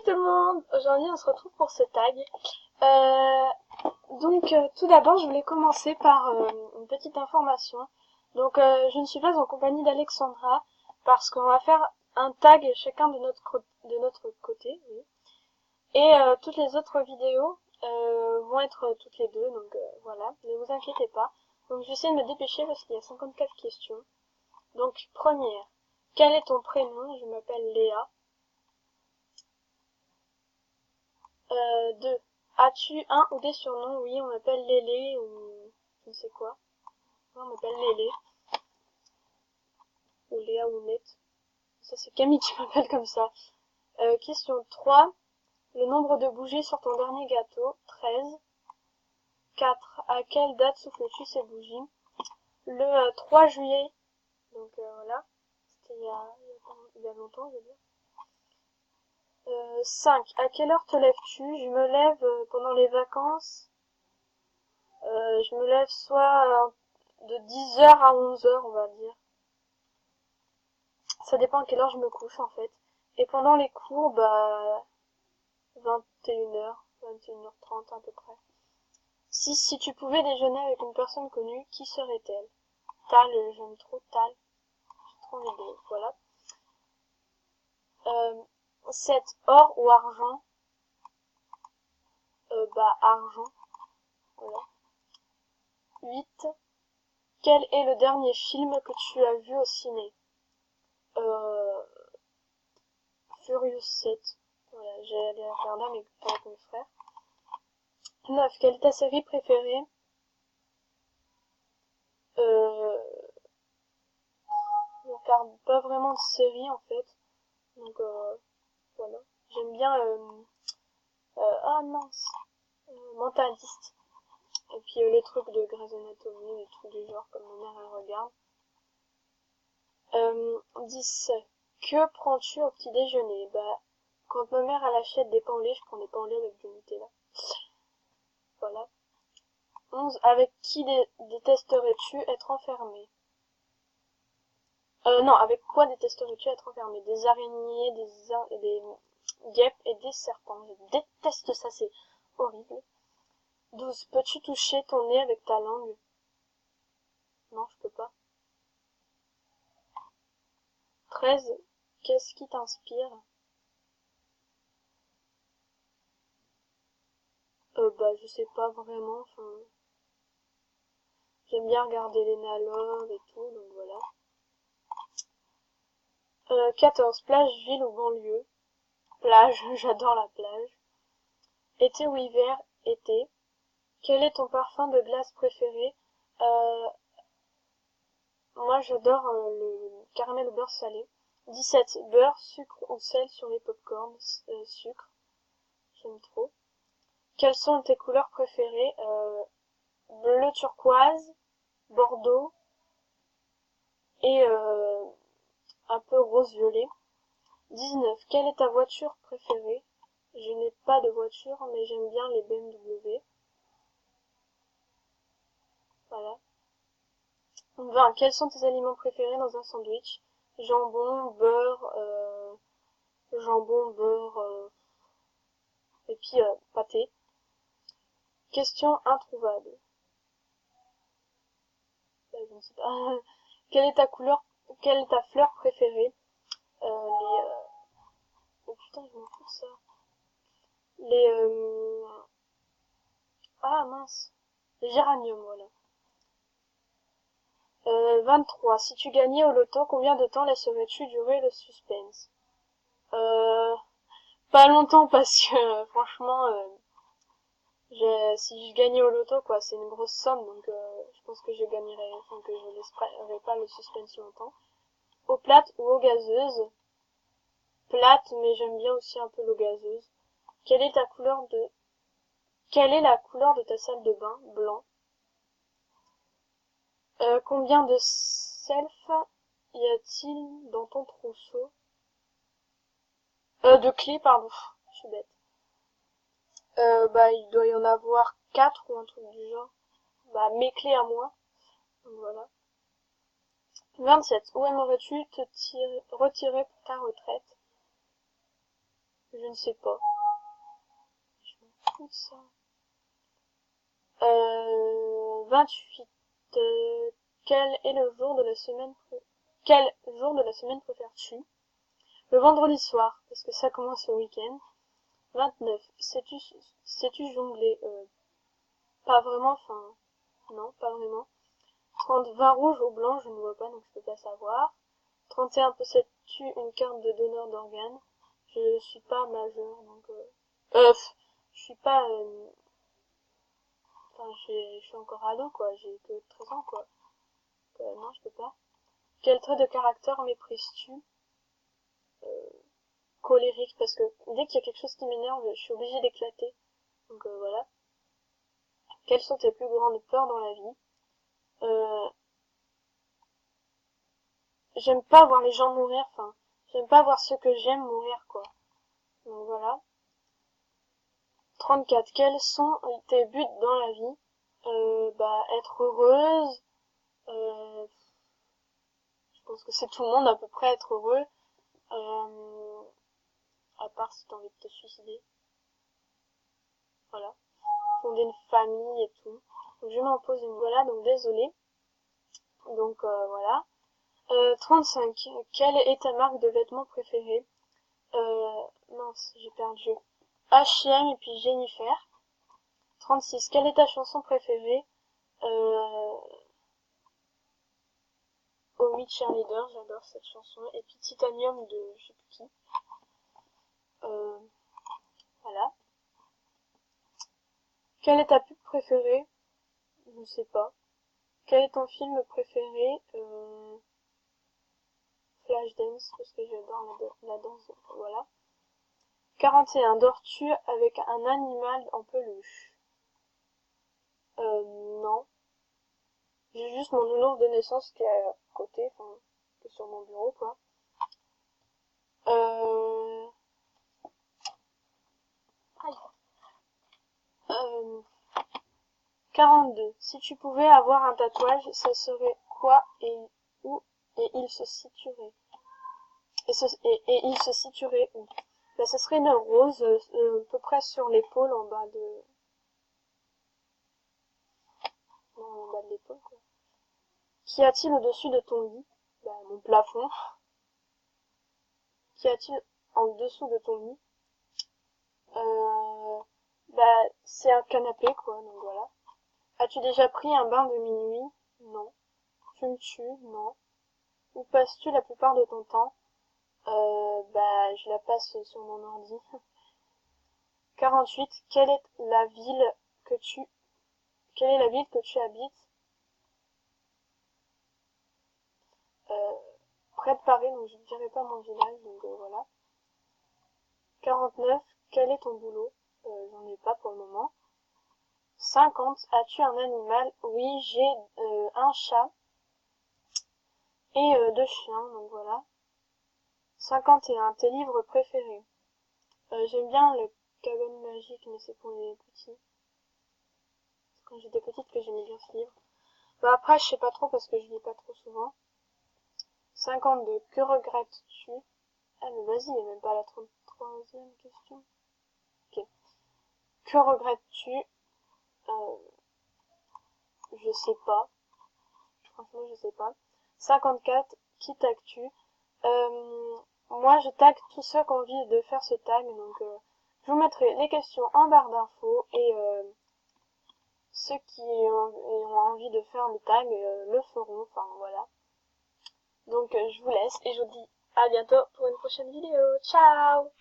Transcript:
tout le monde, aujourd'hui on se retrouve pour ce tag. Tout d'abord je voulais commencer par une petite information. Je ne suis pas en compagnie d'Alexandra parce qu'on va faire un tag chacun de notre côté. Oui. Et toutes les autres vidéos vont être toutes les deux, voilà, ne vous inquiétez pas. Donc j'essaie de me dépêcher parce qu'il y a 54 questions. Donc première, quel est ton prénom? Je m'appelle Léa. 2. As-tu un ou des surnoms? Oui, on m'appelle Lélé ou je ne sais quoi. Ouais, on m'appelle Lélé. Ou Léa ou Net. Ça c'est Camille qui m'appelle comme ça. Question 3. Le nombre de bougies sur ton dernier gâteau? 13. 4. À quelle date souffles-tu ces bougies? Le 3 juillet. Voilà. C'était il y a longtemps, je veux dire. 5. À quelle heure te lèves-tu? Je me lève pendant les vacances. Je me lève soit de 10h à 11h, on va dire. Ça dépend à quelle heure je me couche, en fait. Et pendant les cours, 21h, 21h30 à peu près. Si tu pouvais déjeuner avec une personne connue, qui serait-elle? Tal, j'aime trop Tal. J'ai trop envie de... Voilà. 7. Or ou argent? Argent. Voilà. 8. Quel est le dernier film que tu as vu au ciné? Furious 7. Voilà, j'ai allé regarder avec mes frères. 9. Quelle est ta série préférée? Je regarde pas vraiment de série en fait. Voilà. J'aime bien Mentaliste. Et puis les trucs de Grey's Anatomy, les trucs du genre comme ma mère elle regarde. 10. Que prends-tu au petit déjeuner? Quand ma mère elle achète des pains au lait, je prends des pains au lait avec du Nutella. Voilà. 11. Avec qui détesterais-tu être enfermé? Non, avec quoi détesterais-tu être enfermé? Des araignées, des guêpes et des serpents. Je déteste ça, c'est horrible. 12. Peux-tu toucher ton nez avec ta langue? Non, je peux pas. 13. Qu'est-ce qui t'inspire? Je sais pas vraiment, j'aime bien regarder les Love et tout, donc voilà. 14. Plage, ville ou banlieue? Plage, j'adore la plage. Été ou hiver? Été. Quel est ton parfum de glace préféré? Moi j'adore le caramel au beurre salé. 17. Beurre, sucre ou sel sur les pop-corn? Sucre, j'aime trop. Quelles sont tes couleurs préférées? Bleu turquoise, bordeaux et un peu rose violet. 19. Quelle est ta voiture préférée? Je n'ai pas de voiture mais j'aime bien les BMW. Voilà. 20. Quels sont tes aliments préférés dans un sandwich? Jambon, beurre, et puis pâté. Question introuvable. Je ne sais pas. Quelle est ta fleur préférée? Oh putain, je m'en fous de ça. Ah mince. Les géraniums, voilà. 23. Si tu gagnais au loto, combien de temps laisserais-tu durer le suspense? Pas longtemps parce que franchement, si je gagnais au loto, quoi, c'est une grosse somme, je pense que je gagnerais, que je laisserai pas le suspense longtemps. Eau plate ou eau gazeuse? Plate, mais j'aime bien aussi un peu l'eau gazeuse. Quelle est la couleur de ta salle de bain? Blanc. Combien de self y a-t-il dans ton trousseau? De clés, pardon. Je suis bête. Il doit y en avoir 4 ou un truc du genre. Mes clés à moi. Donc voilà. 27. Où aimerais-tu te retirer pour ta retraite? Je ne sais pas. Je m'en fous de ça. 28. Quel est le jour de la semaine Quel jour de la semaine préfères-tu? Le vendredi soir, parce que ça commence le week-end. 29. Sais-tu jongler? Pas vraiment, enfin, non, pas vraiment. 30. Vin rouge ou blanc, je ne vois pas, donc je peux pas savoir. 31. Possèdes-tu une carte de donneur d'organes? Je suis pas majeur, donc je suis pas, enfin, je suis encore ado, quoi, j'ai que 13 ans, quoi. Non, je peux pas. Quel trait de caractère méprises-tu? Colérique, parce que dès qu'il y a quelque chose qui m'énerve, je suis obligée d'éclater. Donc voilà. Quelles sont tes plus grandes peurs dans la vie? J'aime pas voir les gens mourir, enfin, j'aime pas voir ceux que j'aime mourir, quoi. Donc voilà. 34. Quels sont tes buts dans la vie? Être heureuse. Je pense que c'est tout le monde à peu près être heureux. À part si t'as envie de te suicider. Voilà. Fonder une famille et tout. Donc je m'impose une... Voilà, donc désolé. Donc voilà. 35. Quelle est ta marque de vêtements préférée? Mince, j'ai perdu. H&M et puis Jennifer. 36. Quelle est ta chanson préférée? Omi Cheerleader, j'adore cette chanson. Et puis Titanium de je sais plus qui. Voilà. Quelle est ta pub préférée? Je sais pas. Quel est ton film préféré? Flashdance, parce que j'adore la danse, donc voilà. 41. Dors-tu avec un animal en peluche? Non. J'ai juste mon nounours de naissance qui est à côté, enfin, qui est sur mon bureau, quoi. 42. Si tu pouvais avoir un tatouage, ce serait quoi et où et il se situerait? Et il se situerait où? Là, ce serait une rose, à peu près sur l'épaule, en bas de... Non, en bas de l'épaule, quoi. Qu'y a-t-il au-dessus de ton lit? Mon plafond. Qu'y a-t-il en dessous de ton lit? C'est un canapé, quoi, donc voilà. As-tu déjà pris un bain de minuit? Non. Fumes-tu? Non. Où passes-tu la plupart de ton temps? Je la passe sur mon ordi. 48. Quelle est la ville que tu habites? Près de Paris, donc je ne dirai pas mon village, donc voilà. 49. Quel est ton boulot? J'en ai pas pour le moment. 50. As-tu un animal? Oui, j'ai un chat et 2 chiens, donc voilà. 51. Tes livres préférés? J'aime bien le Cabane Magique, mais c'est pour les petits. C'est quand j'étais petite que j'aimais bien ce livre. Après, je sais pas trop parce que je lis pas trop souvent. 52. Que regrettes-tu? Ah, mais vas-y, il n'y a même pas la 33e question. Ok. Que regrettes-tu? Je sais pas. Franchement, je sais pas. 54. Qui tagues-tu? Moi, je tag tous ceux qui ont envie de faire ce tag, donc je vous mettrai les questions en barre d'infos et ceux qui ont envie de faire le tag le feront, enfin voilà. Donc je vous laisse et je vous dis à bientôt pour une prochaine vidéo. Ciao!